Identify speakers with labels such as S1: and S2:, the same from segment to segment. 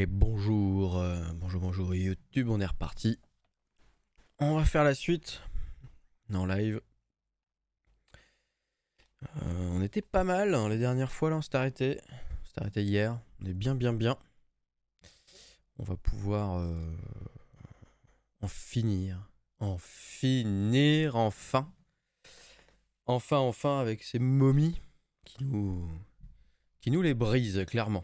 S1: Et bonjour, bonjour YouTube, on est reparti. On va faire la suite en live. On était pas mal hein, les dernières fois là, on s'est arrêté. On s'est arrêté hier, on est bien. On va pouvoir en finir enfin. Enfin avec ces momies qui nous les brisent clairement.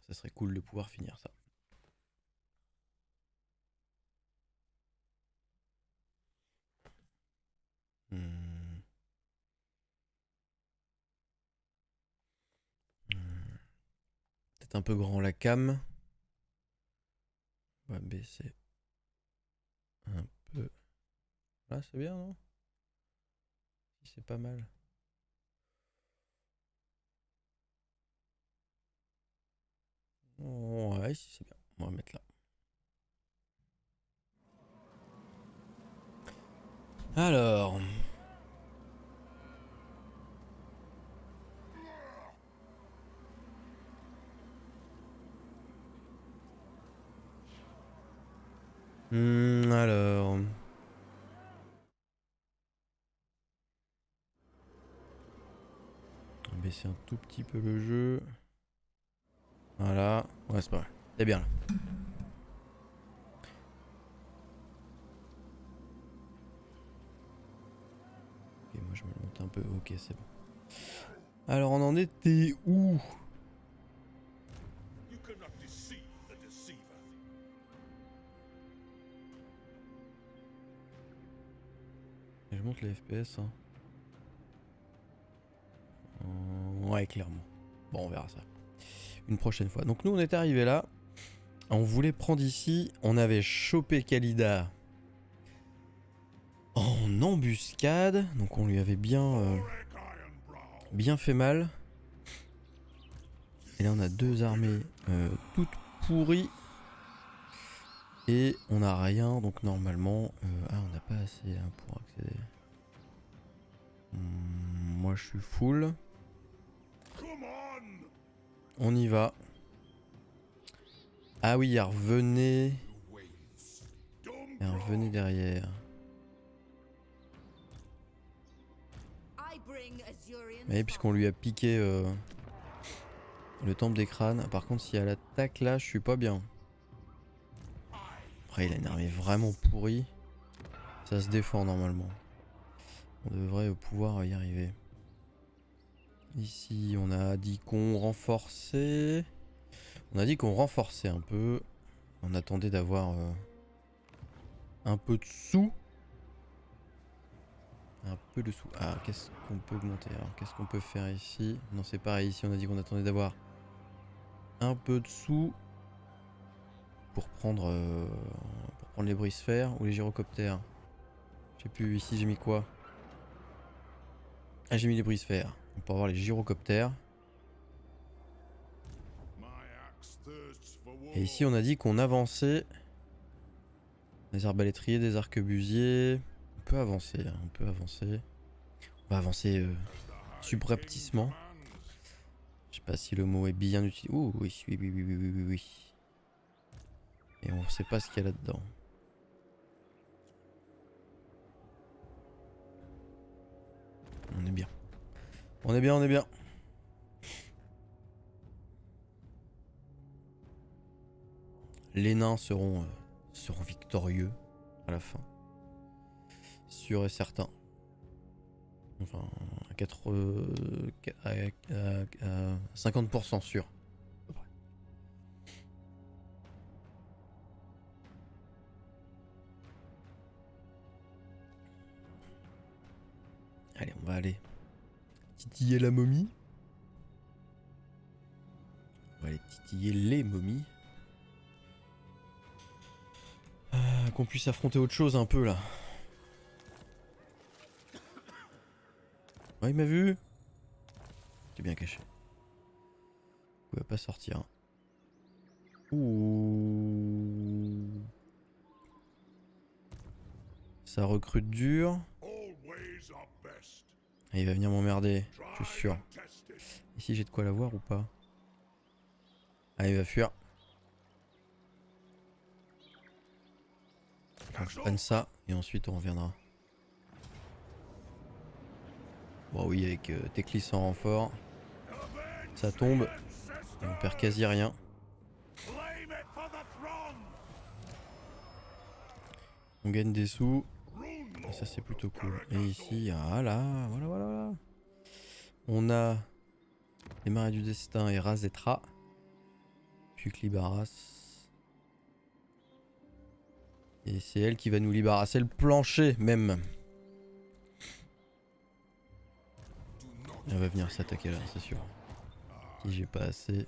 S1: Ça serait cool de pouvoir finir ça. Hmm. Peut-être un peu grand la cam. On va baisser un peu. Là c'est bien non? Si c'est pas mal. Ouais, si c'est bien. On va mettre là. Alors. Alors. On va baisser un tout petit peu le jeu. Voilà. Ouais, c'est pas mal. C'est bien là. Ok, moi je me monte un peu. Ok, c'est bon. Alors, on en était où? Je monte les FPS. Hein. Ouais, clairement. Bon, on verra ça. Une prochaine fois. Donc, nous, on est arrivé là. On voulait prendre ici. On avait chopé Khalida en embuscade. Donc, on lui avait bien fait mal. Et là, on a deux armées toutes pourries. Et on n'a rien, donc normalement... on n'a pas assez là pour accéder. Moi, je suis full. On y va. Ah oui, il revenait. Il revenait derrière. Mais puisqu'on lui a piqué le temple des crânes. Par contre, si elle attaque là, je suis pas bien. Après, il a une armée vraiment pourrie. Ça se défend normalement. On devrait pouvoir y arriver. Ici, on a dit qu'on renforçait. On a dit qu'on renforçait un peu. On attendait d'avoir un peu de sous. Un peu de sous. Ah, qu'est-ce qu'on peut augmenter? Alors, qu'est-ce qu'on peut faire ici? Non, c'est pareil. Ici, on a dit qu'on attendait d'avoir un peu de sous pour prendre les brise-fer ou les gyrocoptères. Je sais plus. Ici, j'ai mis quoi? Ah, j'ai mis les brise-fer. On peut avoir les gyrocoptères. Et ici, on a dit qu'on avançait. Des arbalétriers, des arquebusiers. On peut avancer. Hein, on peut avancer. On va avancer subrepticement. Je sais pas si le mot est bien utilisé. Ouh, oui. Et on sait pas ce qu'il y a là-dedans. On est bien. On est bien. Les nains seront victorieux à la fin. Sûr et certain. Enfin, à 50% sûr. Allez, on va aller titiller la momie. On va aller titiller les momies. Qu'on puisse affronter autre chose un peu là. Ouais, il m'a vu. T'es bien caché. Il va pas sortir. Ouh. Ça recrute dur. Et il va venir m'emmerder, je suis sûr. Ici j'ai de quoi l'avoir ou pas? Ah, il va fuir. Donc je prenne ça et ensuite on reviendra. Bon oui, avec Teclis en renfort, ça tombe et on perd quasi rien. On gagne des sous. Et ça c'est plutôt cool. Et ici, ah là, voilà. On a les Marais du Destin et Razetra. Puis Clibaras. Et c'est elle qui va nous libérer le plancher même. Elle va venir s'attaquer là, c'est sûr. Si j'ai pas assez.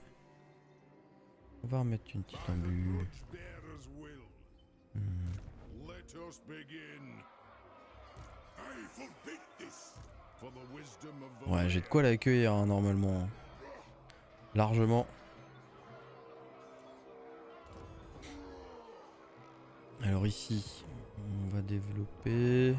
S1: On va remettre une petite embue. Ouais, j'ai de quoi l'accueillir hein, normalement. Largement. Alors ici, on va développer.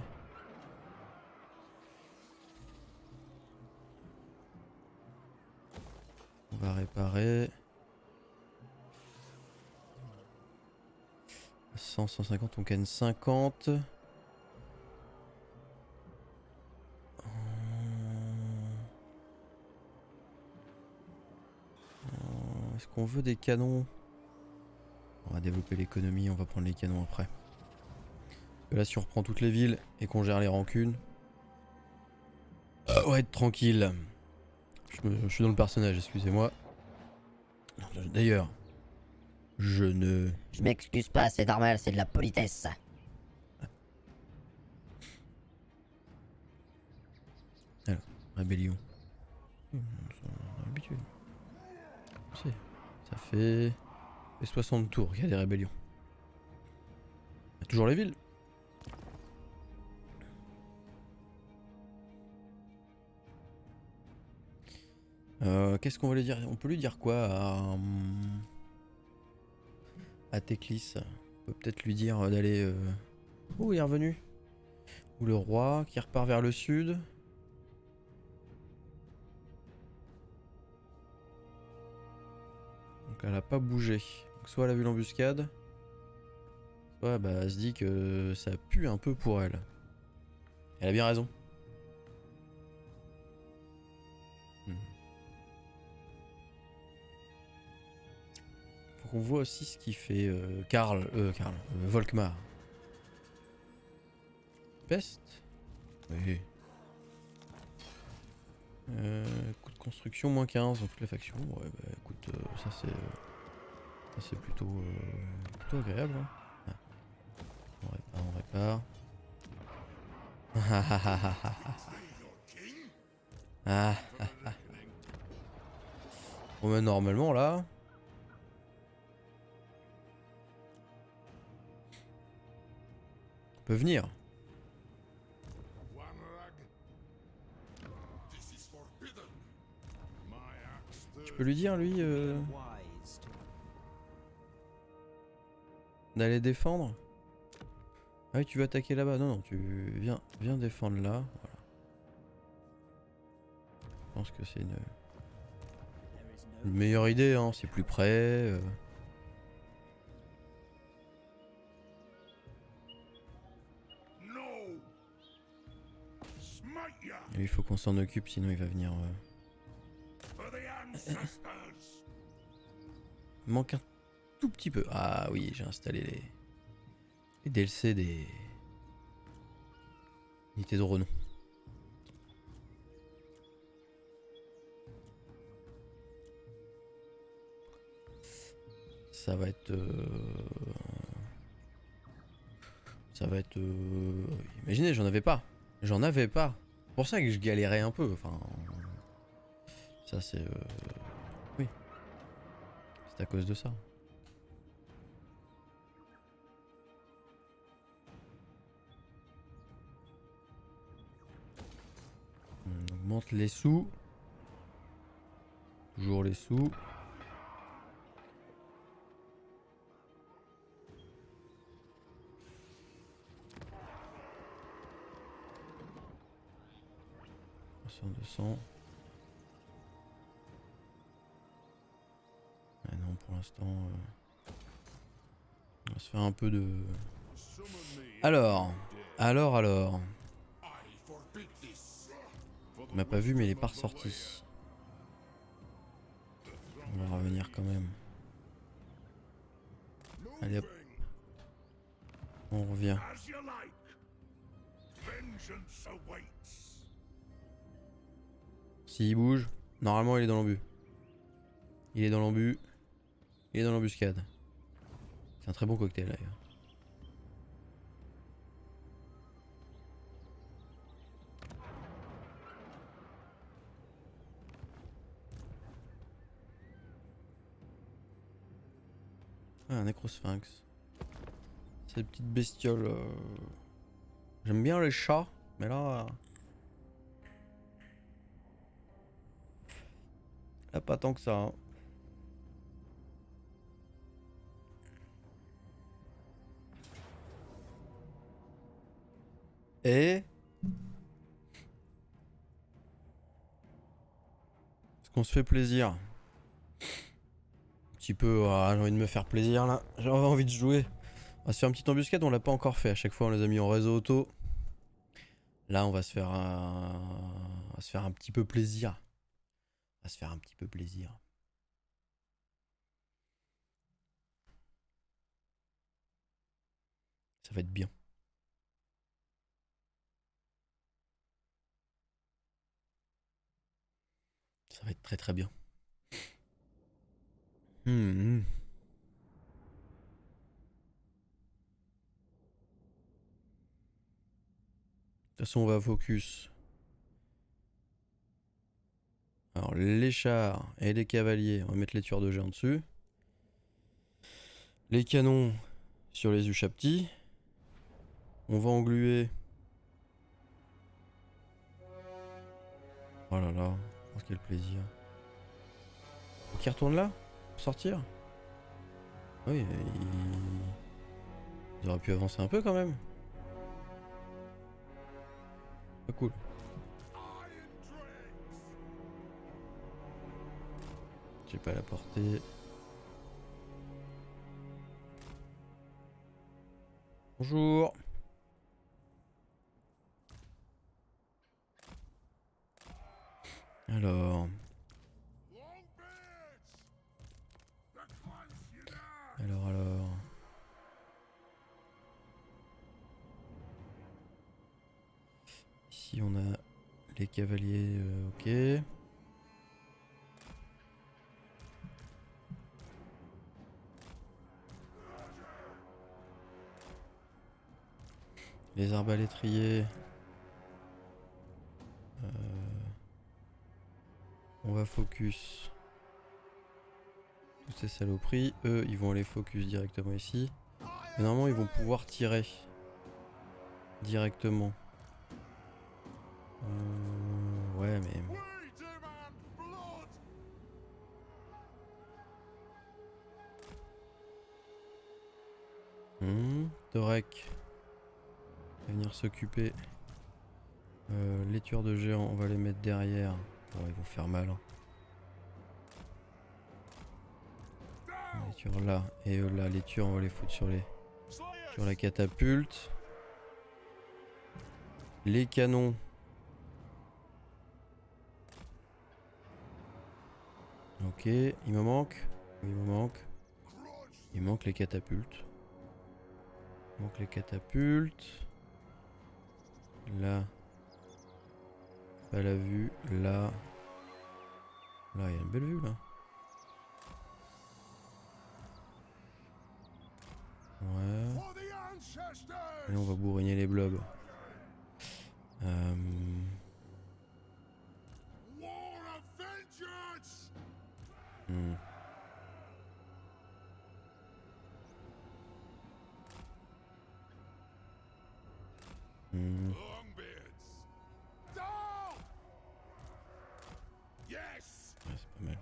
S1: On va réparer. 100, 150, on gagne 50. Est-ce qu'on veut des canons? On va développer l'économie, on va prendre les canons après. Et là si on reprend toutes les villes et qu'on gère les rancunes, on va être tranquille. Je suis dans le personnage, excusez-moi. D'ailleurs, je
S2: m'excuse pas, c'est normal, c'est de la politesse.
S1: Alors, rébellion. Habitude. Ça fait 60 tours qu'il y a des rébellions. Il y a toujours les villes. Qu'est-ce qu'on va lui dire? On peut lui dire quoi à Teclis? On peut peut-être lui dire d'aller... Oh, il est revenu. Ou le roi qui repart vers le sud. Donc elle a pas bougé. Donc soit elle a vu l'embuscade, soit bah, elle se dit que ça pue un peu pour elle. Elle a bien raison. Faut qu'on voit aussi ce qu'il fait Volkmar. Peste? Oui. Coût de construction moins 15 dans toutes les factions. Ouais bah écoute, ça c'est plutôt agréable. Hein. Ah. On répare. Ah. Bon bah normalement là. On peut venir. Tu peux lui dire lui d'aller défendre. Ah oui tu veux attaquer là-bas. Non tu viens défendre là. Voilà. Je pense que c'est une meilleure idée hein. C'est plus près. Il faut qu'on s'en occupe sinon il va venir. Il manque un tout petit peu. Ah oui, j'ai installé les DLC des unités de renom. Ça va être... Imaginez, j'en avais pas. C'est pour ça que je galérais un peu. Enfin... Ça c'est... Oui. C'est à cause de ça. On augmente les sous. Toujours les sous. 200. Ah non, pour l'instant, on va se faire un peu de... Alors. On m'a pas vu, mais il est pas ressorti. On va revenir quand même. Allez hop. On revient. S'il bouge, normalement il est dans l'embut. Il est dans l'embut. Il est dans l'embuscade. C'est un très bon cocktail d'ailleurs. Ah, un nécrosphinx. Ces petites bestioles. J'aime bien les chats, mais là. Là, pas tant que ça. Hein. Et. Est-ce qu'on se fait plaisir? Un petit peu. Ah, j'ai envie de me faire plaisir là. J'ai envie de jouer. On va se faire une petite embuscade, on l'a pas encore fait. À chaque fois, on les a mis en réseau auto. Là, on va se faire un petit peu plaisir. On va se faire un petit peu plaisir. Ça va être bien. Ça va être très très bien. De toute façon, on va focus. Alors, les chars et les cavaliers, on va mettre les tueurs de géants dessus. Les canons sur les Ushabti. On va engluer. Oh là là, oh, quel plaisir. Faut qu'il retourne là pour sortir. Oui, ils auraient pu avancer un peu quand même. Pas cool. J'ai pas la portée. Bonjour. Alors. Alors. Ici on a les cavaliers, ok. Les arbalétriers. On va focus. Toutes ces saloperies. Eux, ils vont aller focus directement ici. Et normalement, ils vont pouvoir tirer. Directement. Ouais, mais... Dorek va venir s'occuper. Les tueurs de géants, on va les mettre derrière. Bon, ils vont faire mal. Hein. Les tueurs là et eux là, les tueurs, on va les foutre sur la catapulte. Les canons. Ok, il me manque. Il me manque. Il manque les catapultes. Il manque les catapultes. Là. Pas la vue. Là. Là, il y a une belle vue là. Ouais. Et on va bourriner les blobs. Ouais, c'est pas mal.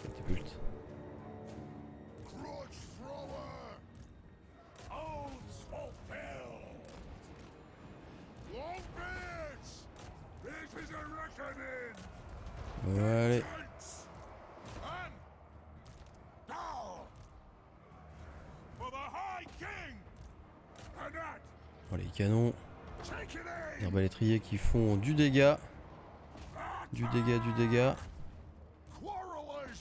S1: Catapulte. Allez. Oh, les canons. Les arbalétriers qui font du dégât. Du dégât, du dégât.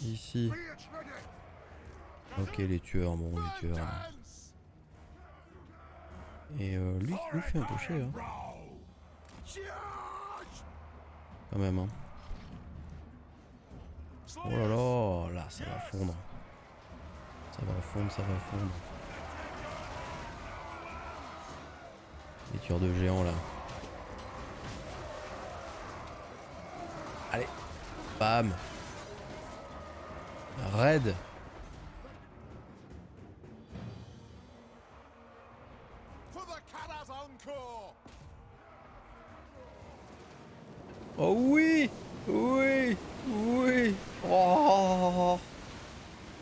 S1: Ici. Ok, les tueurs, bon, les tueurs. Et lui qui nous fait un peu chier, hein. Quand même, hein. Oh là là, là, ça va fondre. Ça va fondre, ça va fondre. Les tueurs de géants, là. Allez. Bam. Raid. Oh oui. Oui. Oui. Oh.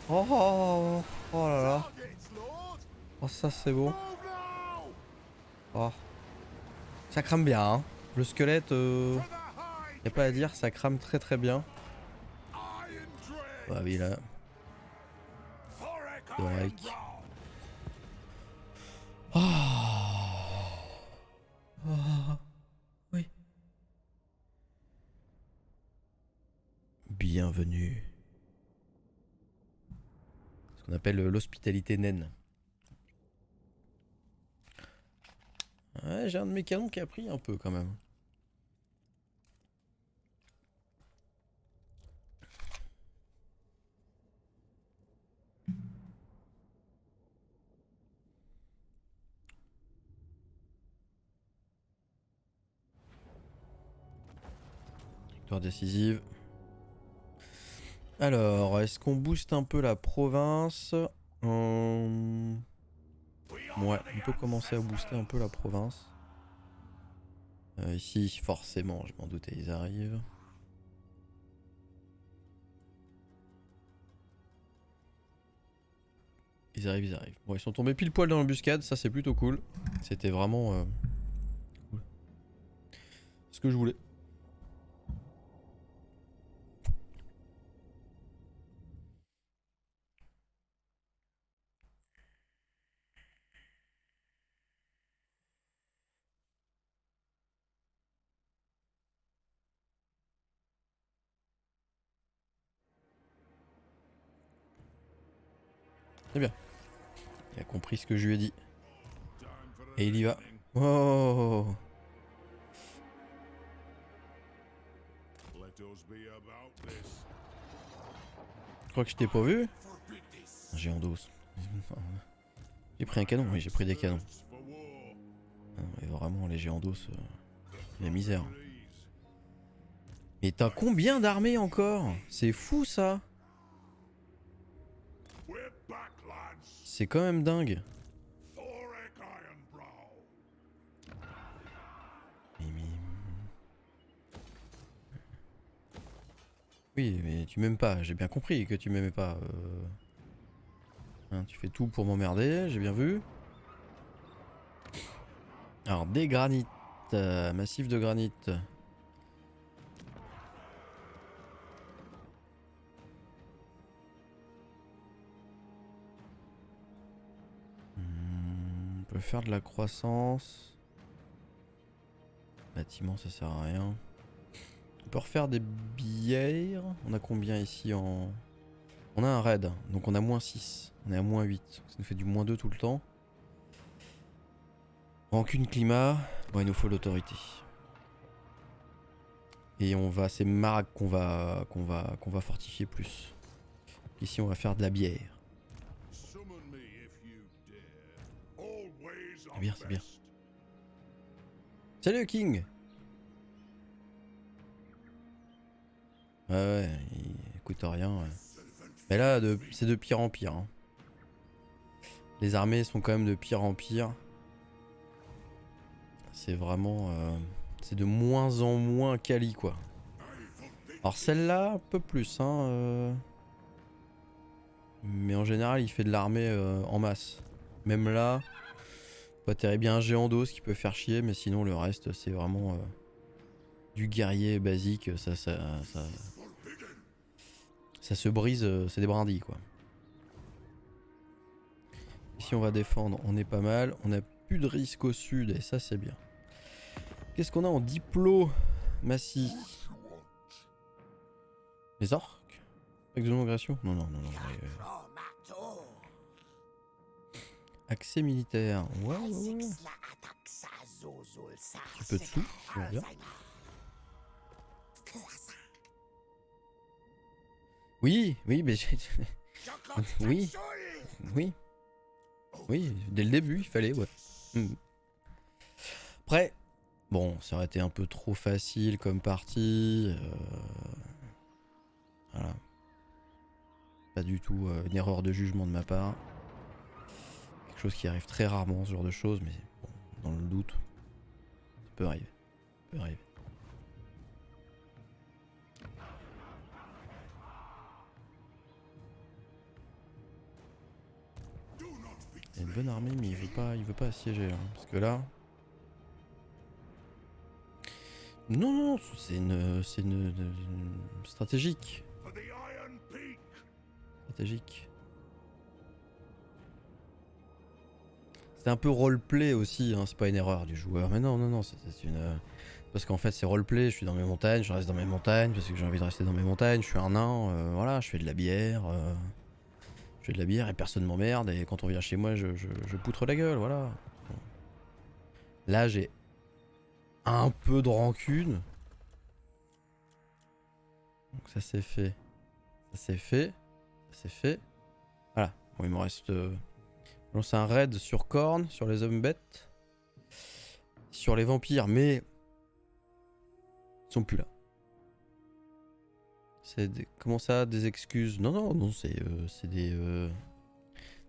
S1: Oh. Oh là là. Oh, ça c'est beau. Oh. Ça crame bien, hein. Le squelette, y a pas à dire, ça crame très très bien. Bah oui, là. Dorek. Oh. Oh. Oui. Bienvenue. Ce qu'on appelle l'hospitalité naine. Ouais, j'ai un de mes canons qui a pris un peu quand même. Victoire décisive. Alors, est-ce qu'on booste un peu la province? Ouais, on peut commencer à booster un peu la province. Ici, forcément, je m'en doutais, ils arrivent. Ils arrivent, ils arrivent. Bon, ils sont tombés pile poil dans l'embuscade, ça c'est plutôt cool. C'était vraiment cool. Ce que je voulais. C'est bien. Il a compris ce que je lui ai dit. Et il y va. Oh. Je crois que je t'ai pas vu. Un géant d'os. J'ai pris un canon, oui, j'ai pris des canons. Et vraiment, les géants d'os, la misère. Mais t'as combien d'armées encore? C'est fou ça. C'est quand même dingue. Oui, mais tu m'aimes pas, j'ai bien compris que tu m'aimais pas. Hein, tu fais tout pour m'emmerder, j'ai bien vu. Alors, des granites, massif de granit. On peut faire de la croissance. Bâtiment, ça sert à rien. On peut refaire des bières. On a combien ici en... On a un raid, donc on a -6. On est à -8. Ça nous fait du -2 tout le temps. Rancune climat. Bon, il nous faut l'autorité. Et on va... C'est Marac qu'on va fortifier plus. Ici, on va faire de la bière. C'est bien, c'est bien. Salut King. Ouais, il coûte rien. Ouais. Mais là, c'est de pire en pire. Hein. Les armées sont quand même de pire en pire. C'est vraiment... c'est de moins en moins quali quoi. Alors celle-là un peu plus hein. Mais en général il fait de l'armée en masse. Même là, pas terrible. Bien un géant d'os qui peut faire chier, mais sinon le reste c'est vraiment du guerrier basique. Ça se brise, c'est des brindilles quoi. Ici on va défendre, on est pas mal. On a plus de risque au sud et ça c'est bien. Qu'est-ce qu'on a en diplomatie? Les orques? Exonogration? Non. Accès militaire. Ouais. Un peu de sous, on va bien. Oui, mais j'ai... Oui, dès le début, il fallait, ouais. Après, bon, ça aurait été un peu trop facile comme partie. Voilà. Pas du tout une erreur de jugement de ma part. Quelque chose qui arrive très rarement, ce genre de choses, mais bon, dans le doute, ça peut arriver. Il y a une bonne armée, mais il veut pas assiéger, hein, parce que là... Non, c'est une stratégique. C'est un peu roleplay aussi, hein, c'est pas une erreur du joueur. Mais non, c'est une... Parce qu'en fait c'est roleplay, je suis dans mes montagnes, je reste dans mes montagnes parce que j'ai envie de rester dans mes montagnes, je suis un nain, voilà, je fais de la bière. Je fais de la bière et personne m'emmerde et quand on vient chez moi je poutre la gueule, voilà. Là j'ai un peu de rancune. Donc ça c'est fait. Voilà, bon il me reste... lancer un raid sur Korn, sur les hommes bêtes. Sur les vampires, mais... Ils sont plus là. C'est des... Comment ça, des excuses? Non, c'est des...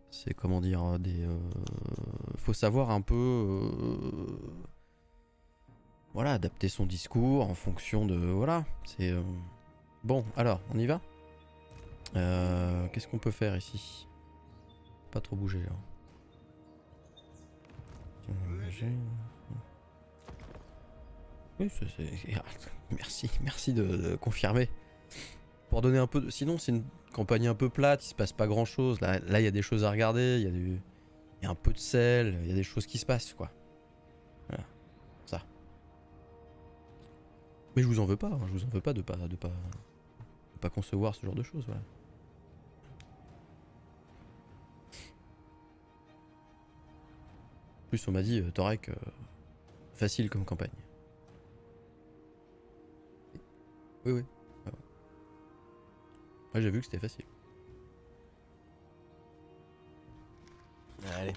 S1: C'est comment dire, des... Faut savoir un peu... Voilà, adapter son discours en fonction de... Voilà, c'est... Bon, alors, on y va? Qu'est-ce qu'on peut faire ici? Pas trop bouger, là. Oui, merci de confirmer. Pour donner un peu de... Sinon, c'est une campagne un peu plate, il se passe pas grand-chose. Là, il y a des choses à regarder, il y a un peu de sel, il y a des choses qui se passent, quoi. Voilà, ça. Mais je vous en veux pas, hein, je vous en veux pas de pas concevoir ce genre de choses, voilà. En plus, on m'a dit, Torek, facile comme campagne. Oui. Moi, j'ai vu que c'était facile. Allez.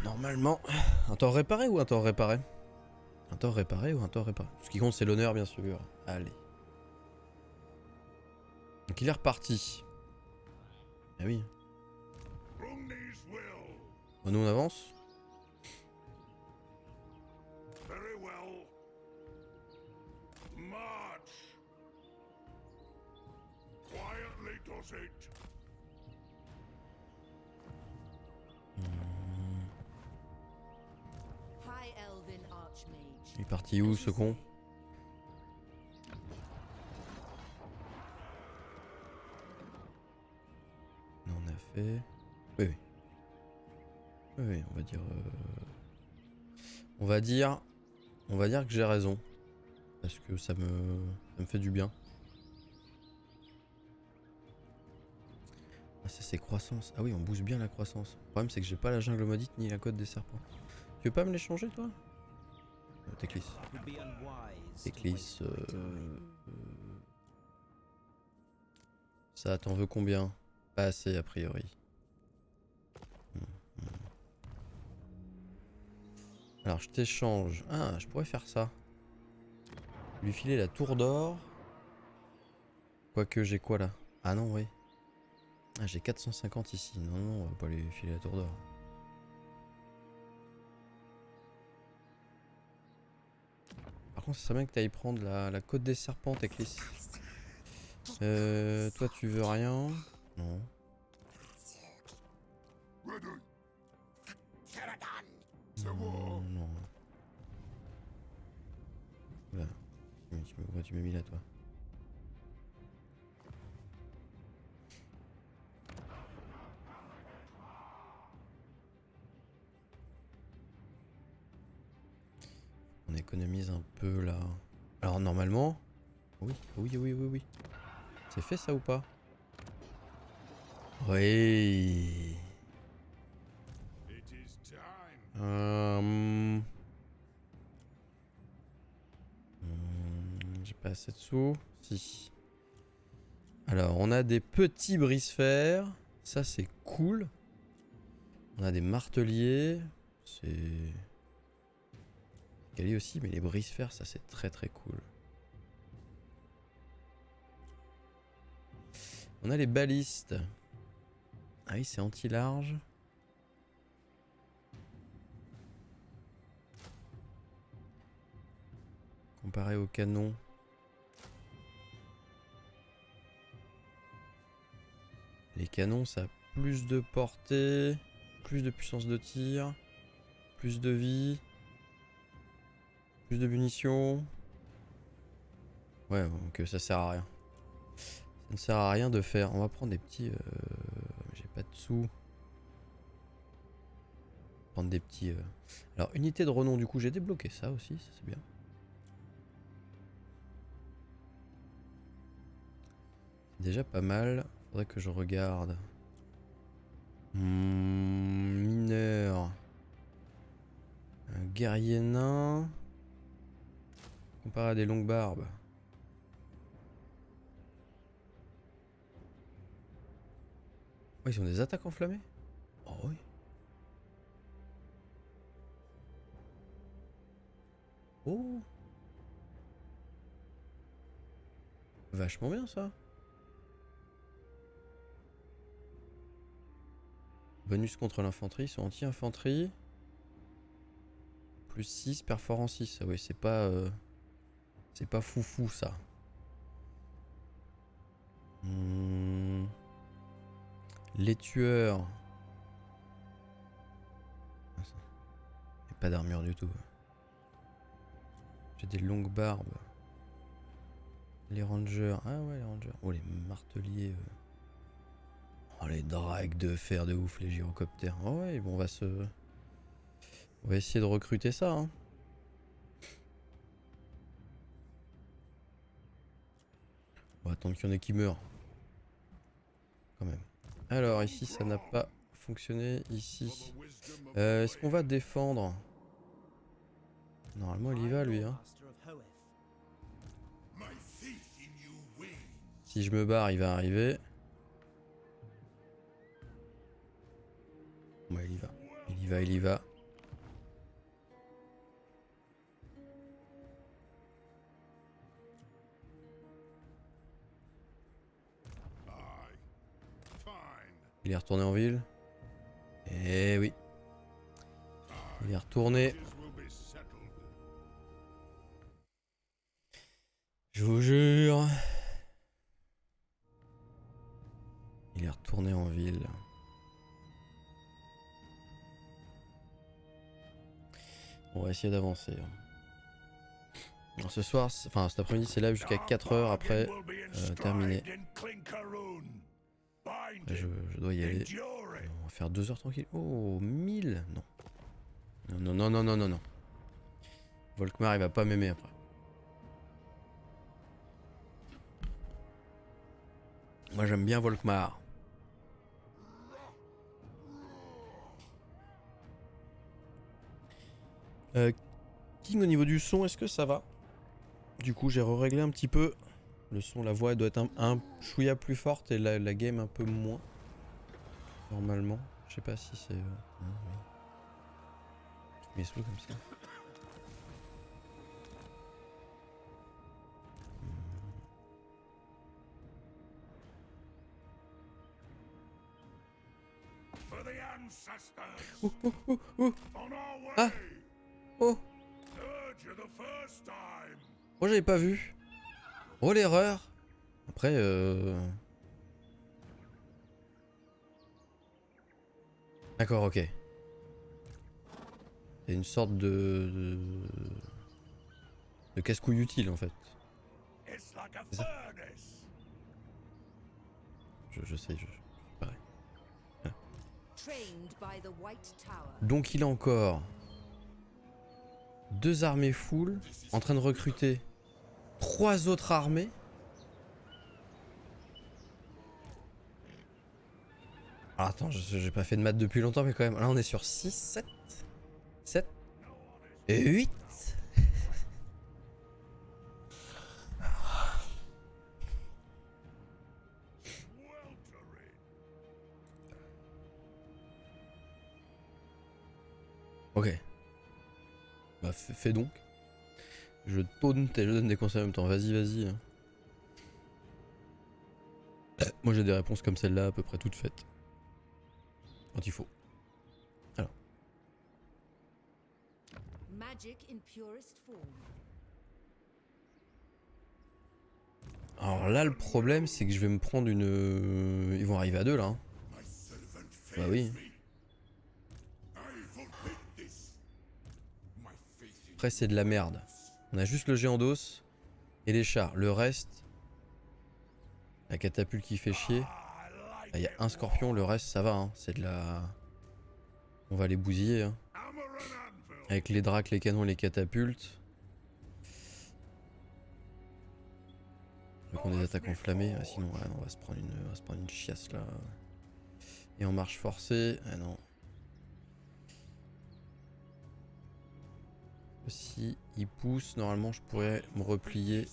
S1: Normalement, un tort réparé ou un tort réparé? Un tort réparé ou un tort réparé? Ce qui compte, c'est l'honneur, bien sûr. Allez. Donc, il est reparti. Ah oui. Bon, nous, on avance. Il est parti où ce con? On a fait... Oui. On va dire... On va dire que j'ai raison. Parce que ça me fait du bien. Ah, ça c'est croissance. Ah oui, on booste bien la croissance. Le problème c'est que j'ai pas la jungle maudite ni la côte des serpents. Tu veux pas me les changer toi? Teclis. Ça, t'en veux combien? Pas assez a priori. Alors je t'échange. Ah, je pourrais faire ça. Lui filer la tour d'or. Quoique j'ai quoi là? Ah non, oui. Ah, j'ai 450 ici. Non, non, on va pas les filer la tour d'or. Par contre, ce serait bien que tu ailles prendre la côte des serpents, Teclis. Toi, tu veux rien? Non. Non, non. Là. Tu m'as mis là, toi. On économise un peu là. Alors normalement... Oui, oui, oui, oui, oui. C'est fait ça ou pas? Oui. J'ai pas assez de sous. Si. Alors, on a des petits brise-fer. Ça, c'est cool. On a des marteliers. C'est... Quali aussi, mais les brise-fer, ça, c'est très très cool. On a les balistes. Ah oui, c'est anti-large. Comparé au canon. Les canons, ça a plus de portée, plus de puissance de tir, plus de vie, plus de munitions. Ouais, donc ça sert à rien. Ça ne sert à rien de faire... On va prendre des petits... J'ai pas de sous. Prendre des petits... Alors, unité de renom, du coup, j'ai débloqué ça aussi, ça c'est bien. Déjà pas mal. Faudrait que je regarde. Mineur. Guerrier nain. Comparé à des longues barbes. Oh, ils ont des attaques enflammées? Oh oui. Oh. Vachement bien ça. Bonus contre l'infanterie, ils sont anti-infanterie. Plus 6, perforant 6. Ah oui, c'est pas foufou ça. Les tueurs. Et pas d'armure du tout. J'ai des longues barbes. Les rangers. Ah ouais, les rangers. Oh, les marteliers. Oh, les drags de fer de ouf, les gyrocoptères. Oh ouais, bon, on va essayer de recruter ça. Hein. On va attendre qu'il y en ait qui meurent. Quand même. Alors, ici, ça n'a pas fonctionné. Ici. Est-ce qu'on va défendre? Normalement, il y va, lui. Hein. Si je me barre, il va arriver. Ouais, il y va. Il y va, il y va. Il est retourné en ville. Eh oui. Il est retourné. Je vous jure. Il est retourné en ville. On va essayer d'avancer. Alors ce soir, enfin cet après-midi c'est live jusqu'à 4h après terminé. Là, je dois y aller. On va faire 2 heures tranquille. Oh, 1000 non. Non, non, non, non, non, non. Volkmar il va pas m'aimer après. Moi j'aime bien Volkmar. King au niveau du son, est-ce que ça va? Du coup j'ai réglé un petit peu. Le son, la voix elle doit être un chouïa plus forte et la game un peu moins. Normalement. Je sais pas si c'est... oui. Mes sous comme ça. Ah. Oh. Oh, j'avais pas vu. Oh, l'erreur. Après, D'accord, ok. C'est une sorte de casse-couille utile en fait. C'est ça. Je sais, pareil. Ah. Donc il a encore 2 armées full, en train de recruter 3 autres armées. Ah, attends, j'ai pas fait de maths depuis longtemps, mais quand même. Là on est sur 6, 7 et 8. Ok. Bah fais donc. Je taunte et je donne des conseils en même temps. Vas-y, vas-y. Moi j'ai des réponses comme celle-là à peu près toutes faites. Quand il faut. Alors. Alors là le problème c'est que je vais me prendre une... Ils vont arriver à 2 là. Hein. Bah oui. Après c'est de la merde. On a juste le géant d'os et les chars. Le reste... La catapulte qui fait chier. Il y a un scorpion, le reste ça va. Hein. C'est de la... On va les bousiller. Hein. Avec les dracs, les canons et les catapultes. Donc on des attaques enflammées. Ah, sinon ouais, on va se prendre une chiasse là. Et en marche forcée. Ah non. Si il pousse, normalement je pourrais me replier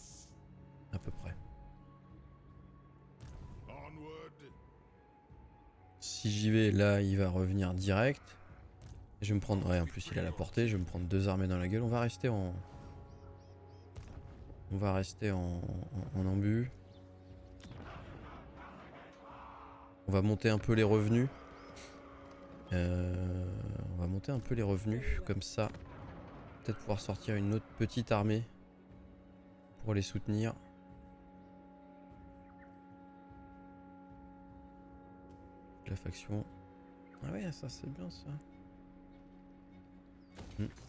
S1: à peu près. Si j'y vais, là il va revenir direct. Et je vais me prendre... Ouais, en plus il a la portée, je vais me prendre 2 armées dans la gueule. On va rester en... en embut. On va monter un peu les revenus. On va monter un peu les revenus, comme ça. Peut-être pouvoir sortir une autre petite armée pour les soutenir. La faction. Ah ouais, ça c'est bien ça.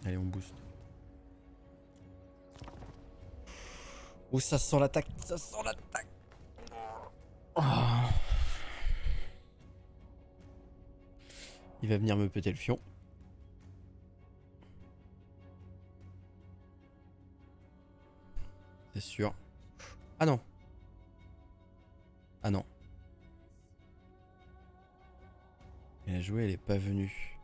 S1: Allez, on booste. Oh, ça sent l'attaque, ça sent l'attaque. Oh. Il va venir me péter le fion. C'est sûr. Ah non. Ah non. Elle a joué, elle est pas venue.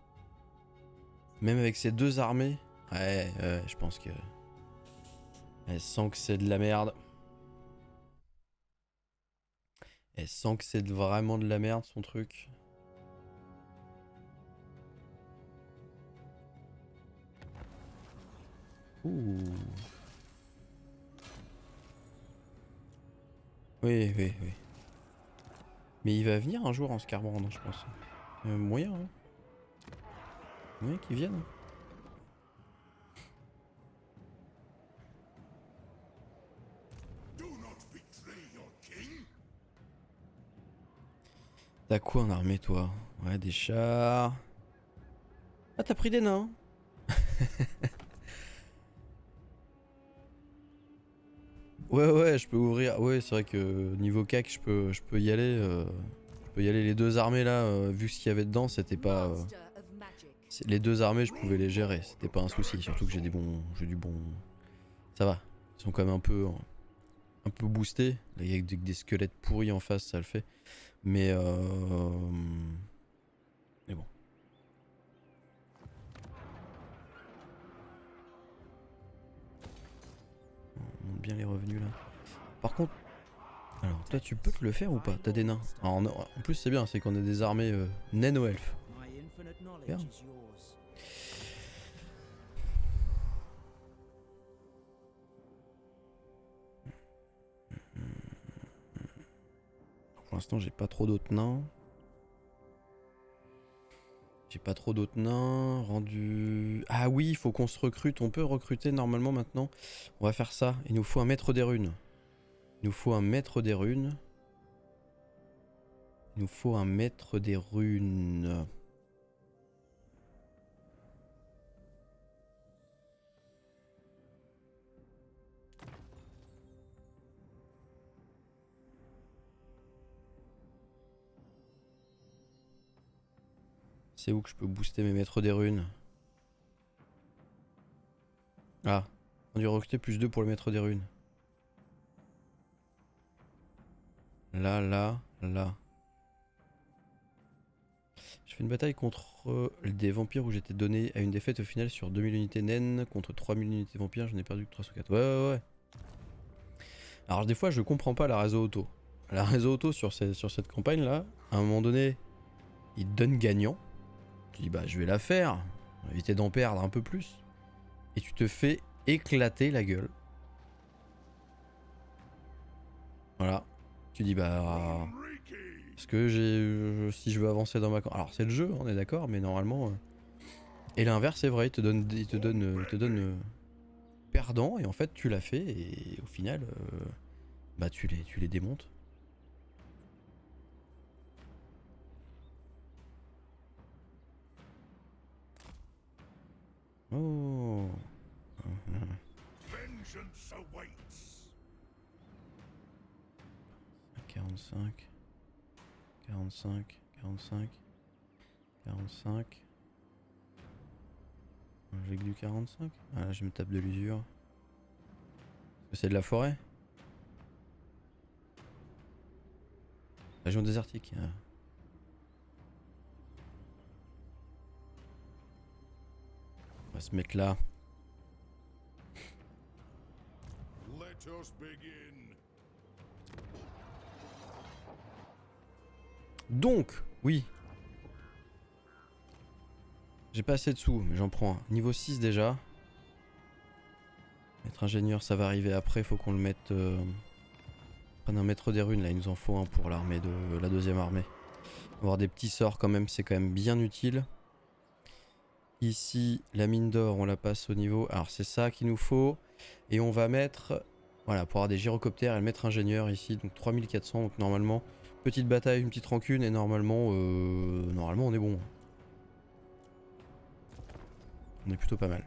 S1: Même avec ses 2 armées. Ouais, je pense que... Elle sent que c'est de la merde. Elle sent que c'est vraiment de la merde son truc. Ouh. Oui, oui, oui. Mais il va venir un jour en Scarbrand, je pense. Moyen, hein. Moyen qu'il vienne. T'as quoi en armée, toi? Ouais, des chars. Ah, t'as pris des nains. Ouais, ouais, je peux ouvrir. Ouais, c'est vrai que niveau CAC, je peux y aller. Je peux y aller. Les 2 armées là, vu ce qu'il y avait dedans, c'était pas. Les 2 armées, je pouvais les gérer. C'était pas un souci. Surtout que j'ai du bon. Ça va. Ils sont quand même un peu boostés. Là, il y a des squelettes pourris en face, ça le fait. Mais bon. On monte bien les revenus là. Par contre, alors toi tu peux te le faire ou pas? T'as des nains. Alors, en plus c'est bien, c'est qu'on a des armées naines aux elfes. Bien. Pour l'instant j'ai pas trop d'autres nains. J'ai pas trop d'autres nains. Rendu... Ah oui, il faut qu'on se recrute. On peut recruter normalement maintenant. On va faire ça. Il nous faut un maître des runes. Il nous faut un maître des runes. Il nous faut un maître des runes. C'est où que je peux booster mes maîtres des runes? Ah, on dû recruter plus 2 pour le maître des runes. Là, là, là. Je fais une bataille contre des vampires où j'étais donné à une défaite au final sur 2000 unités naines contre 3000 unités vampires. Je n'ai perdu que 3 sur 4. Ouais, ouais, ouais. Alors des fois je comprends pas la réseau auto. La réseau auto sur cette campagne là, à un moment donné, il te donne gagnant. Tu dis bah je vais la faire, éviter d'en perdre un peu plus. Et tu te fais éclater la gueule. Voilà. Tu dis bah... Est-ce que si je veux avancer dans ma... Alors c'est le jeu, on est d'accord, mais normalement... Et l'inverse c'est vrai, il te donne perdant et en fait tu l'as fait et au final bah tu les démontes. Oh. 45 45 45 45. J'ai que du 45. Ah là je me tape de l'usure. C'est de la forêt. Région désertique. Ah. On va se mettre là. Donc, oui. J'ai pas assez de sous, mais j'en prends un. Niveau 6 déjà. Maître ingénieur, ça va arriver après. Faut qu'on le mette... Prendre un maître des runes, là. Il nous en faut un pour l'armée de la deuxième armée. Avoir des petits sorts quand même, c'est quand même bien utile. Ici, la mine d'or, on la passe au niveau... Alors, c'est ça qu'il nous faut. Et on va mettre... Voilà, pour avoir des gyrocoptères et le maître ingénieur ici. Donc 3400. Donc normalement, petite bataille, une petite rancune. Et normalement, on est bon. On est plutôt pas mal.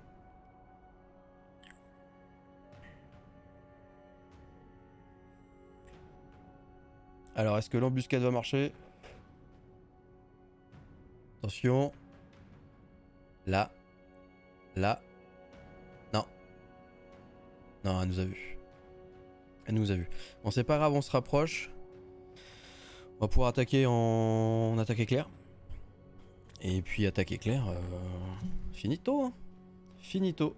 S1: Alors, est-ce que l'embuscade va marcher? Attention. Là. Là. Non. Non, elle nous a vu. Elle nous a vu. Bon, c'est pas grave, on se rapproche. On va pouvoir attaquer en attaque éclair. Et puis attaque éclair, finito. Hein. Finito.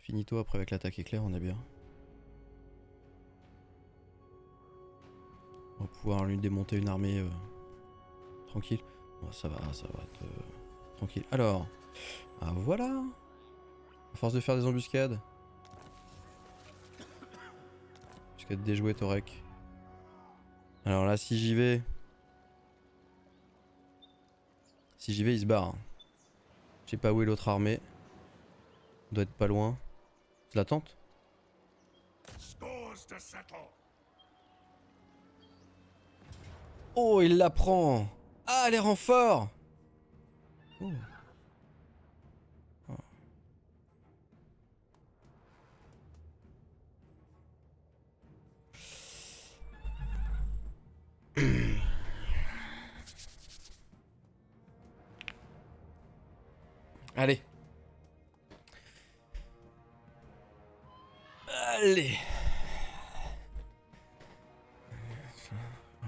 S1: Finito après avec l'attaque éclair, on est bien. On va pouvoir lui démonter une armée tranquille. Bon, ça va être tranquille. Alors, ah, voilà. À force de faire des embuscades. Embuscade déjouée, Torek. Alors là, si j'y vais... Si j'y vais, il se barre. Je sais pas où est l'autre armée. Il doit être pas loin. Je la tente. Oh, il la prend. Ah, les renforts. Oh. Oh. Allez. Allez.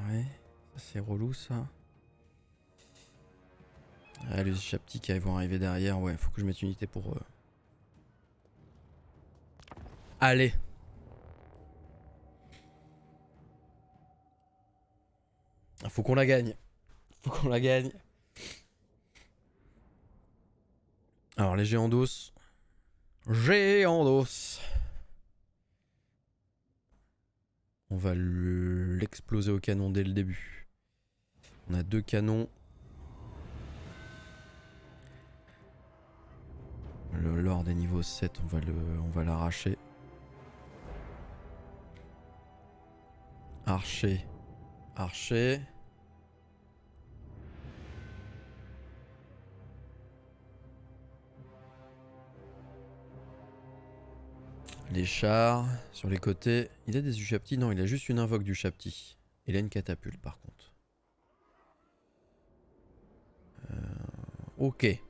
S1: Ouais, c'est relou ça. Ah, les chaptiques ils vont arriver derrière. Ouais, faut que je mette une unité pour eux. Allez. Faut qu'on la gagne. Faut qu'on la gagne. Alors les géants d'os. Géants d'os. On va l'exploser au canon dès le début. On a 2 canons. Minotaure des niveaux 7, on va l'arracher. Archer. Archer. Les chars sur les côtés. Il a des Ushapti? Non, il a juste une invoque du Shapti. Il a une catapulte par contre. Ok.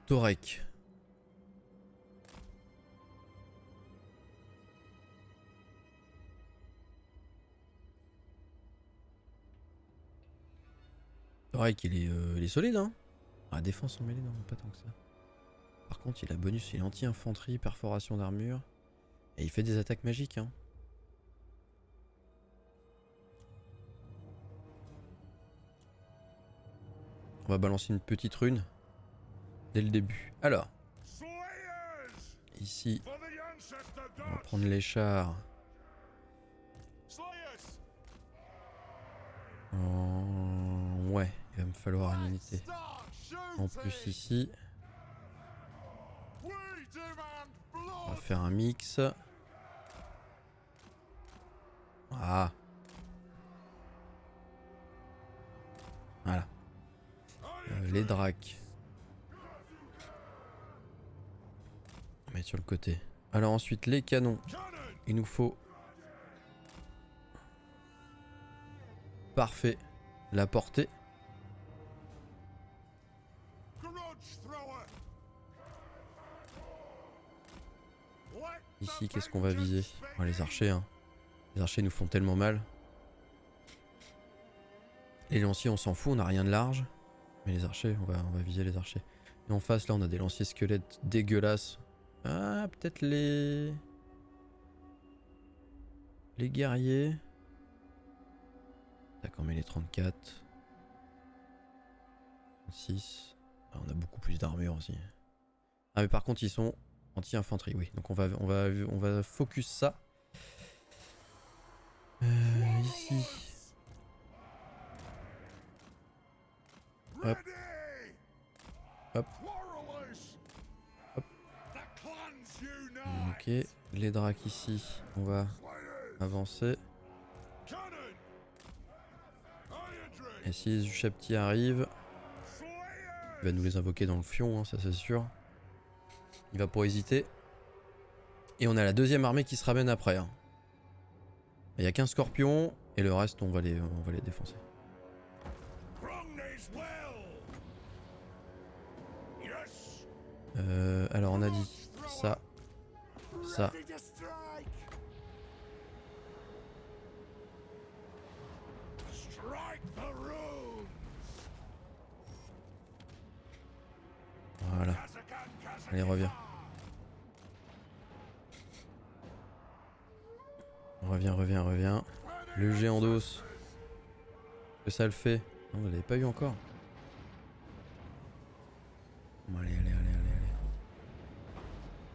S1: Torek. Torek, il est solide, hein. Ah, défense en mêlée, non, pas tant que ça. Par contre, il a bonus, il est anti-infanterie, perforation d'armure. Et il fait des attaques magiques, hein. On va balancer une petite rune dès le début. Alors, ici, on va prendre les chars. Ouais, il va me falloir une unité. En plus ici, on va faire un mix. Ah. Voilà. Les dracs. On va mettre sur le côté. Alors ensuite les canons. Il nous faut... Parfait. La portée. Ici, qu'est-ce qu'on va viser? Oh, les archers, hein. Les archers nous font tellement mal. Les lanciers, on s'en fout, on n'a rien de large. Mais les archers, on va viser les archers. Et en face, là, on a des lanciers squelettes dégueulasses. Ah, peut-être les guerriers. Tac, on met les 34. 36. Ah, on a beaucoup plus d'armure aussi. Ah, mais par contre, ils sont anti-infanterie, oui. Donc on va focus ça. Ici. Hop. Hop. Hop. Ok. Les dracs ici. On va avancer. Et si les Ushapti arrivent, il va nous les invoquer dans le fion, hein, ça c'est sûr. Il va pas hésiter. Et on a la deuxième armée qui se ramène après. Hein. Il n'y a qu'un scorpion et le reste on va les défoncer. Alors on a dit ça. Ça. Voilà. Allez, reviens. Reviens. Le géant d'os. Que ça le fait. Non, vous l'avez pas eu encore. Bon, allez.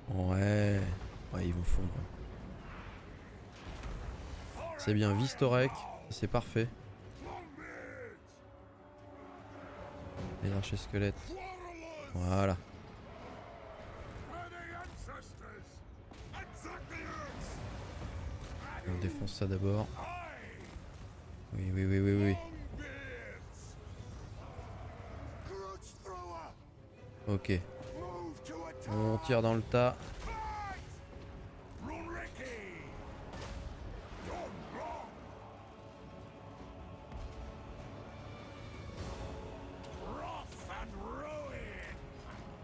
S1: Ouais. Ouais, ils vont fondre. C'est bien, Vistorek. C'est parfait. Les archers squelettes. Voilà. On défonce ça d'abord. Oui. Ok. On tire dans le tas.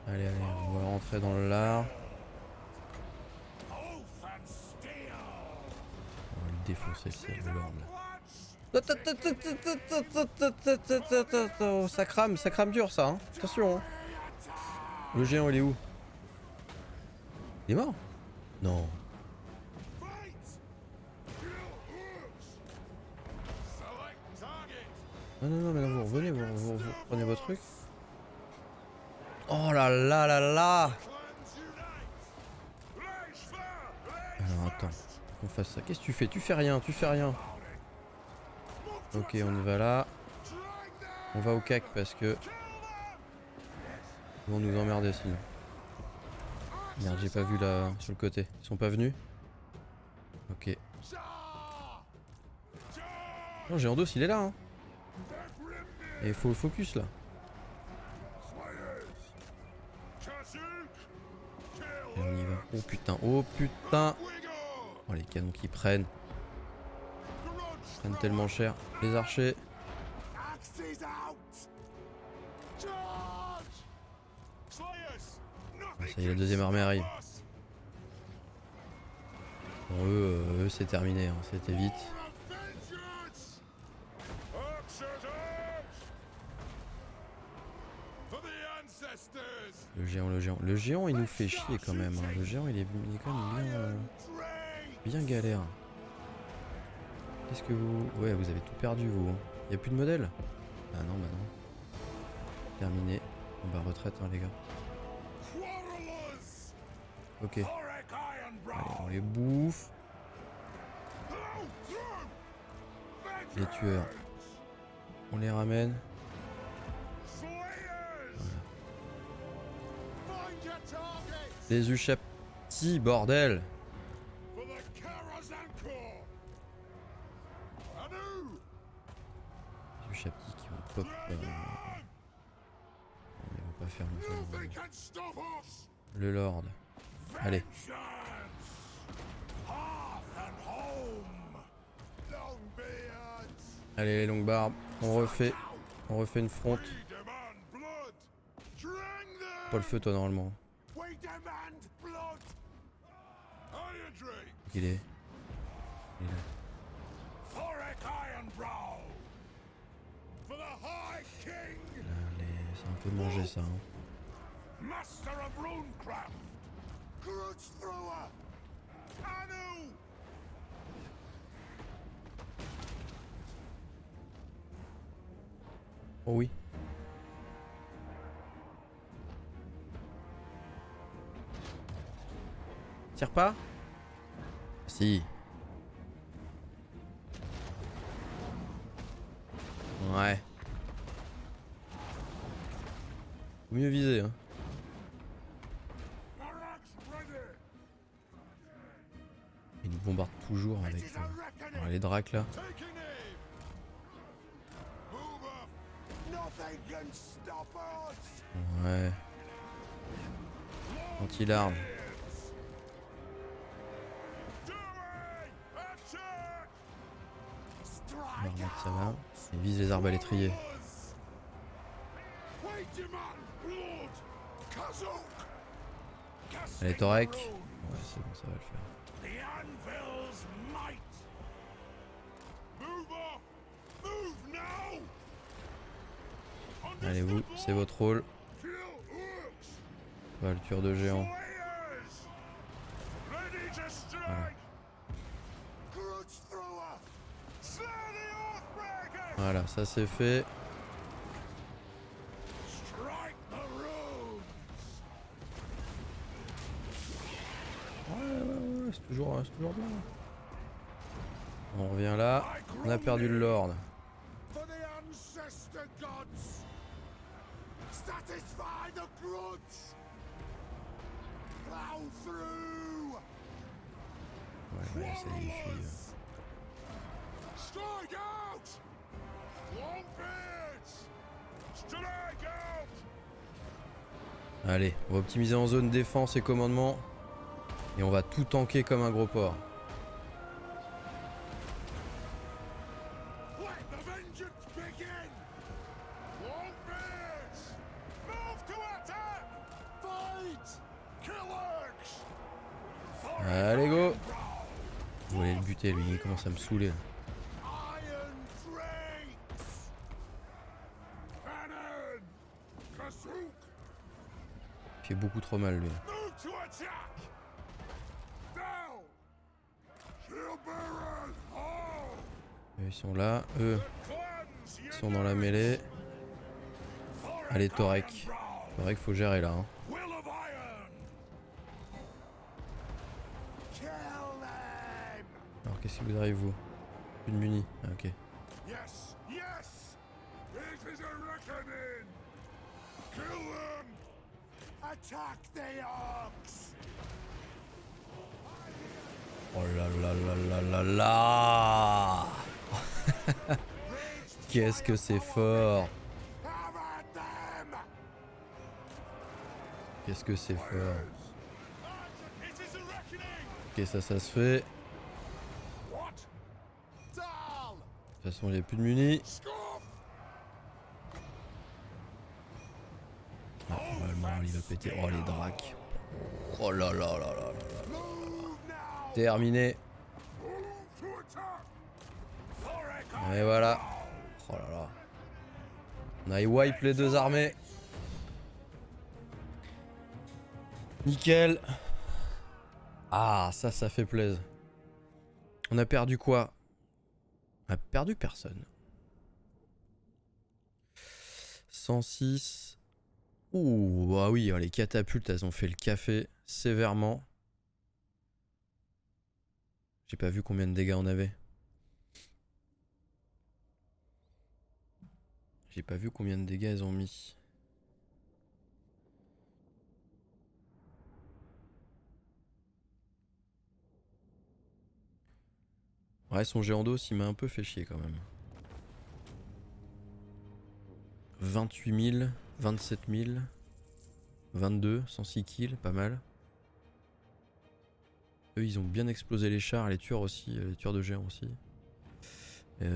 S1: Allez, on va rentrer dans le lard. On va le défoncer, c'est le lord là. Ça crame dur ça, hein. Attention. Hein. Le géant il est où? Il est mort? Non. Non, mais là vous revenez, vous prenez votre truc. Oh là. Alors attends, qu'on fasse ça. Qu'est-ce que tu fais? Tu fais rien. Ok, on y va là. On va au cac parce que ils vont nous emmerder sinon. Merde, j'ai pas vu là sur le côté. Ils sont pas venus? Ok. Non, Géant d'os il est là hein. Et il faut le focus là. Et on y va. Oh putain, oh putain. Oh les canons qui prennent. Ils prennent tellement cher. Les archers. Ah, ça y est, la deuxième armée arrive. Bon, eux c'est terminé, hein. C'était vite. Le géant. Le géant il nous fait chier quand même. Hein. Le géant il est quand même bien galère. Qu'est-ce que vous... Ouais, vous avez tout perdu vous. Hein. Y a plus de modèle? Ah non, bah non. Terminé. On va retraite hein, les gars. Ok. Allez, on les bouffe. Les tueurs. On les ramène. Voilà. Les Ushabti, bordel. Les Ushabti qui vont pop. Ils vont pas faire longtemps. Le Lord. Allez. Allez les longues barbes. On refait une fronte. Pas le feu toi normalement. Il est là. Allez, c'est un peu manger ça. Hein. Oh oui. Tire pas? Si. Ouais. Faut mieux viser hein. Ils nous bombardent toujours avec les dracs là. Ouais. Anti-larme. On va remettre ça là. Et vise les arbalétriers. Allez Torek. Ouais c'est bon ça va le faire. Allez vous, c'est votre rôle. Voilà le tueur de géant. Voilà. Voilà, ça c'est fait. Ouais, c'est toujours bien. On revient là. On a perdu le Lord. Ouais, ça y est, allez, on va optimiser en zone défense et commandement. Et on va tout tanker comme un gros porc. Allez go. Vous allez le buter lui, il commence à me saouler. Il fait beaucoup trop mal lui. Ils sont là, eux ils sont dans la mêlée. Allez Torek. Torek faut gérer là hein. Alors qu'est-ce qui vous arrive vous? Plus de munis, ah, ok. Oh là là là là là là. Qu'est-ce que c'est fort. Qu'est-ce que c'est fort. Ok, ça se fait. De toute façon, il n'y a plus de munis. Ah, normalement, il va péter. Oh, les dracs. Oh là là là là là là. Terminé. Et voilà. Oh là là. On a wipe les deux armées. Nickel. Ah, ça fait plaisir. On a perdu quoi? On a perdu personne. 106. Ouh, bah oui, les catapultes, elles ont fait le café sévèrement. J'ai pas vu combien de dégâts on avait. J'ai pas vu combien de dégâts elles ont mis. Ouais, son géant d'os, il m'a un peu fait chier quand même. 28 000, 27 000, 22, 106 kills, pas mal. Eux, ils ont bien explosé les chars, les tueurs aussi, les tueurs de géants aussi. Ouais,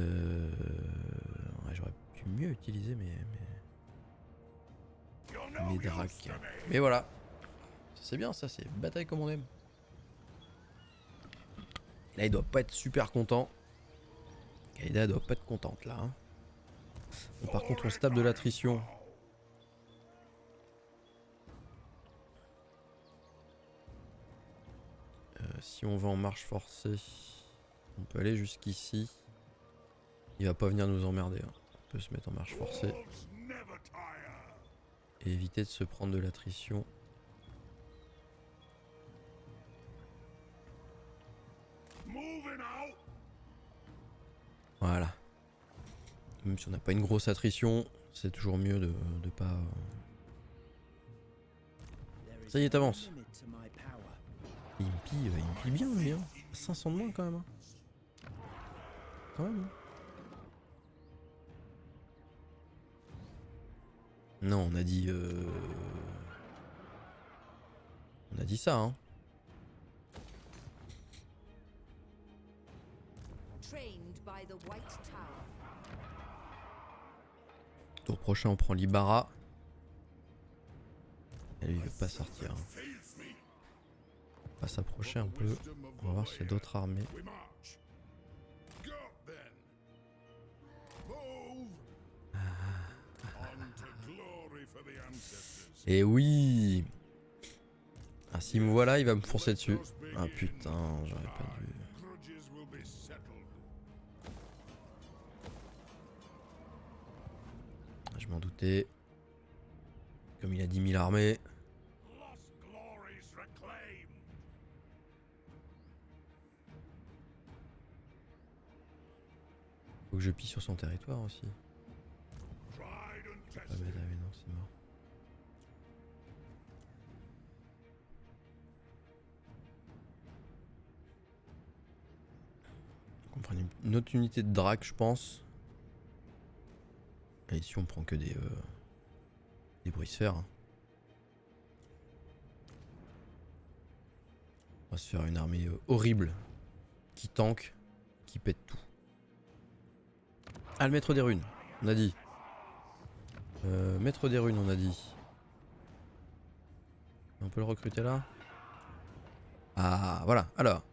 S1: j'aurais pu mieux utiliser mes dracs. Mais voilà. C'est bien ça, c'est bataille comme on aime. Là, il doit pas être super content. Kaïda doit pas être contente là. Hein. Bon, par contre, on se tape de l'attrition. Si on va en marche forcée, on peut aller jusqu'ici. Il va pas venir nous emmerder. Hein. On peut se mettre en marche forcée. Et éviter de se prendre de l'attrition. Voilà. Même si on n'a pas une grosse attrition, c'est toujours mieux de pas... Ça y est, t'avances. Il me pille bien lui, hein. 500 de moins quand même. Hein. Quand même. Hein. Non, on a dit... On a dit ça, hein. Tour prochain, on prend l'Ibarra. Elle il veut pas sortir. Hein. On va s'approcher un peu. On va voir s'il y a d'autres armées. Et oui. Ah, s'il me voit là, il va me foncer dessus. Ah putain, j'aurais pas dû. Je m'en doutais. Comme il a 10 000 armées. Faut que je pille sur son territoire aussi. Ah mais là, mais non, c'est mort. On prend une autre unité de drac, je pense. Et ici, on prend que des brise-fer. Hein. On va se faire une armée horrible. Qui tank, qui pète tout. Ah, le maître des runes, on a dit. Maître des runes, on a dit. On peut le recruter là. Ah, voilà, alors.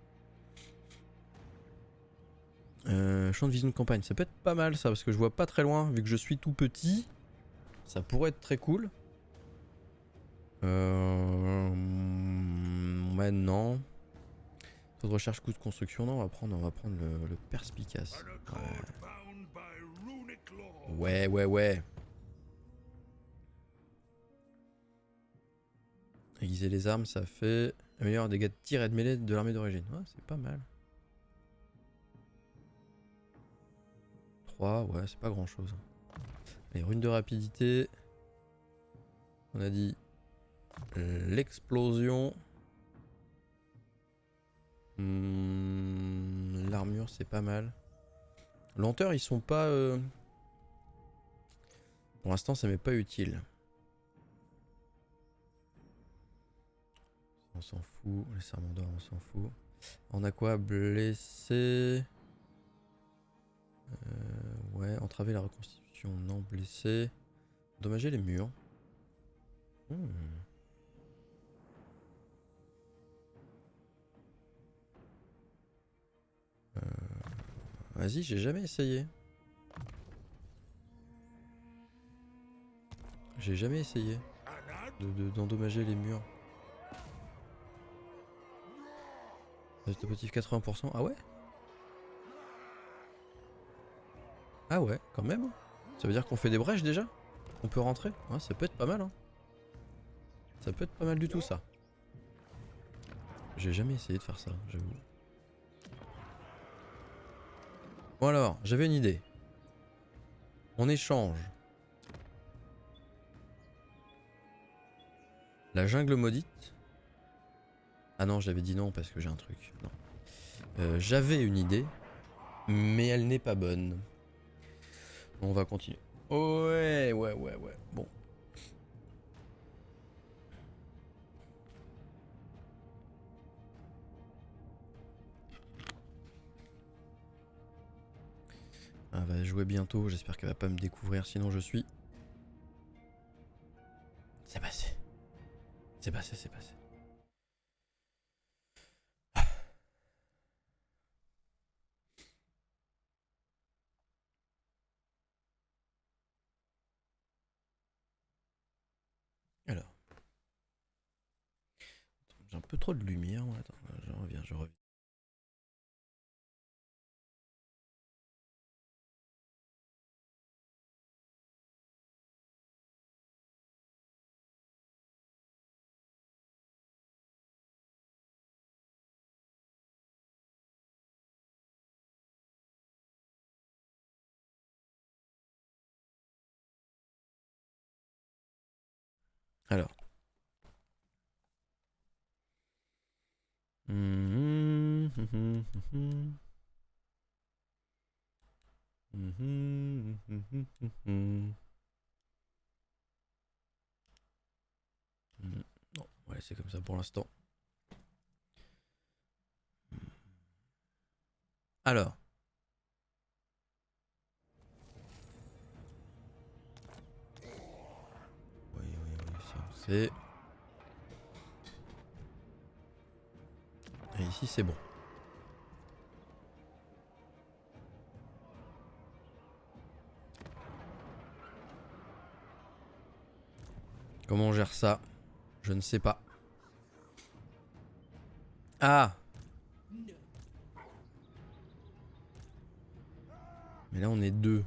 S1: Champ de vision de campagne, ça peut être pas mal ça, parce que je vois pas très loin, vu que je suis tout petit. Ça pourrait être très cool. Maintenant. Taux de recherche, coût de construction, non, on va prendre le perspicace. Ouais. Aiguiser les armes, ça fait meilleur dégâts de tir et de mêlée de l'armée d'origine. Ouais, c'est pas mal. 3, ouais, c'est pas grand chose. Les runes de rapidité. On a dit l'explosion. L'armure c'est pas mal. Lenteur ils sont pas... Pour l'instant ça m'est pas utile. On s'en fout. Les serments d'or on s'en fout. On a quoi? Blessé. Ouais, entraver la reconstitution. Non, blessé. Dommager les murs. Vas-y, j'ai jamais essayé. J'ai jamais essayé d'endommager les murs. Résultat positif 80%. Ah ouais? Ah ouais, quand même. Ça veut dire qu'on fait des brèches déjà? On peut rentrer? Ah, ça peut être pas mal. Hein. Ça peut être pas mal du tout ça. J'ai jamais essayé de faire ça, j'avoue. Bon alors, j'avais une idée. On échange. La jungle maudite. Ah non, j'avais dit non parce que j'ai un truc. Non. J'avais une idée, mais elle n'est pas bonne. On va continuer. Ouais. Bon. Elle va jouer bientôt, j'espère qu'elle va pas me découvrir, sinon je suis... C'est passé. C'est passé. Alors. J'ai un peu trop de lumière, moi. Attends, je reviens. Alors. Non, ouais, c'est comme ça pour l'instant. Alors. Oui, ça on sait. Et ici c'est bon. Comment on gère ça? Je ne sais pas. Ah! Mais là on est deux.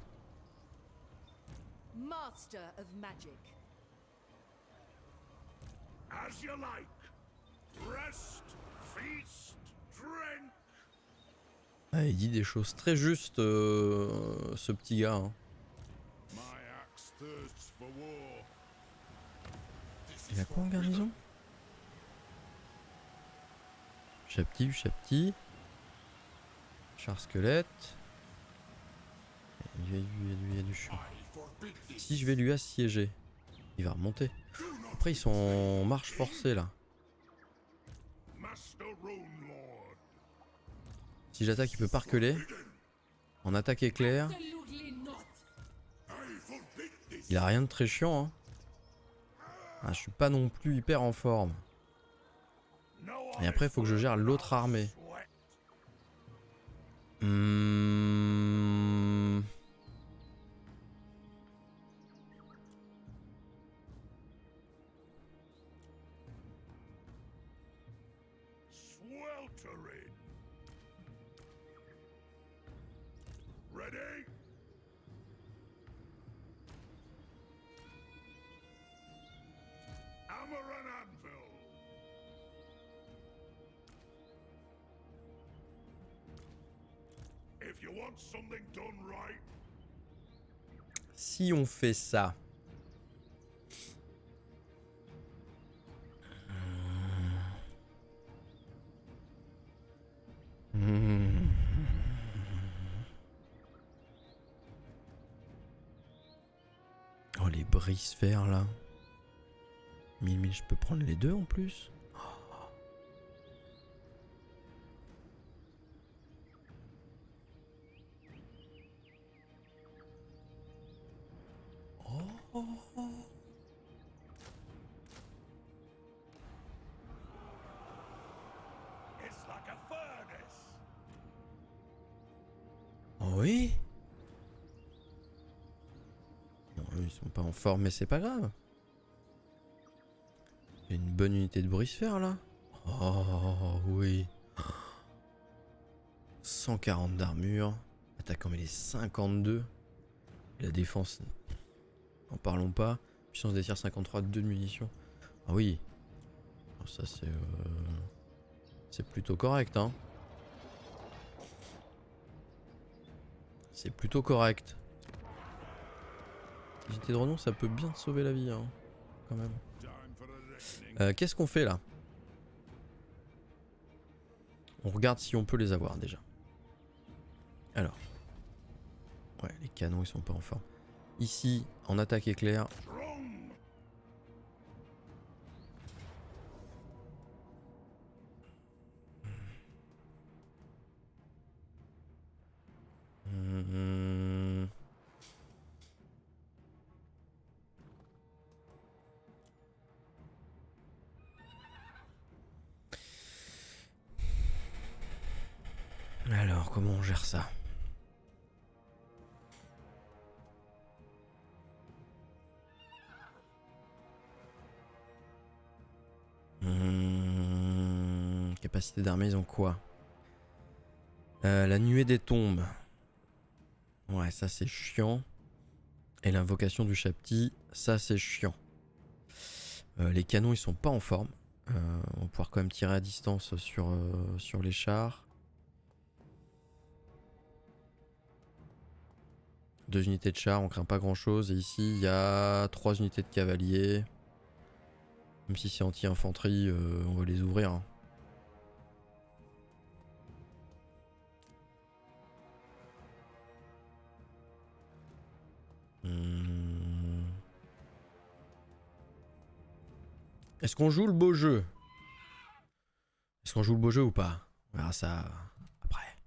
S3: Master of magic.
S4: As you like. Rest, feast, drink.
S1: Ah, il dit des choses très justes, ce petit gars. Hein.
S4: My axe thirsts for war.
S1: Il a quoi en garnison? Chapti. Char squelette. Il y a du chiant. Si je vais lui assiéger, il va remonter. Après ils sont en marche forcée là. Si j'attaque il peut pas reculer. En attaque éclair. Il a rien de très chiant hein. Ah, je suis pas non plus hyper en forme. Et après il faut que je gère l'autre armée.
S4: Sweltering. Ready? Hammer and anvil. If you want something done right.
S1: Si on fait ça. Oh, les brise-fer là. 1000, je peux prendre les deux en plus.
S4: It's like a furnace.
S1: Oui. Bon, eux, ils sont pas en forme, mais c'est pas grave. Il y a une bonne unité de brise-fer là. Oh oui. 140 d'armure. Attaquant mais les 52. Et la défense, n'en parlons pas. Puissance des tirs 53, 2 de munitions. Ah oui. Ça c'est plutôt correct hein. C'est plutôt correct. Unité de renom, ça peut bien te sauver la vie hein, quand même.
S4: Time for a reckoning.
S1: Qu'est-ce qu'on fait là? On regarde si on peut les avoir déjà. Alors. Ouais, les canons ils sont pas en forme. Ici, en attaque éclair.
S4: Strong.
S1: Hmm. Alors, comment on gère ça? Capacité d'armée, ils ont quoi? La nuée des tombes. Ouais, ça c'est chiant. Et l'invocation du Chapti, ça c'est chiant. Les canons, ils sont pas en forme. On va pouvoir quand même tirer à distance sur les chars. 2 unités de chars, on craint pas grand chose. Et ici, il y a 3 unités de cavaliers. Même si c'est anti-infanterie, on va les ouvrir. Hein. Est-ce qu'on joue le beau jeu? Est-ce qu'on joue le beau jeu ou pas? On verra ça après.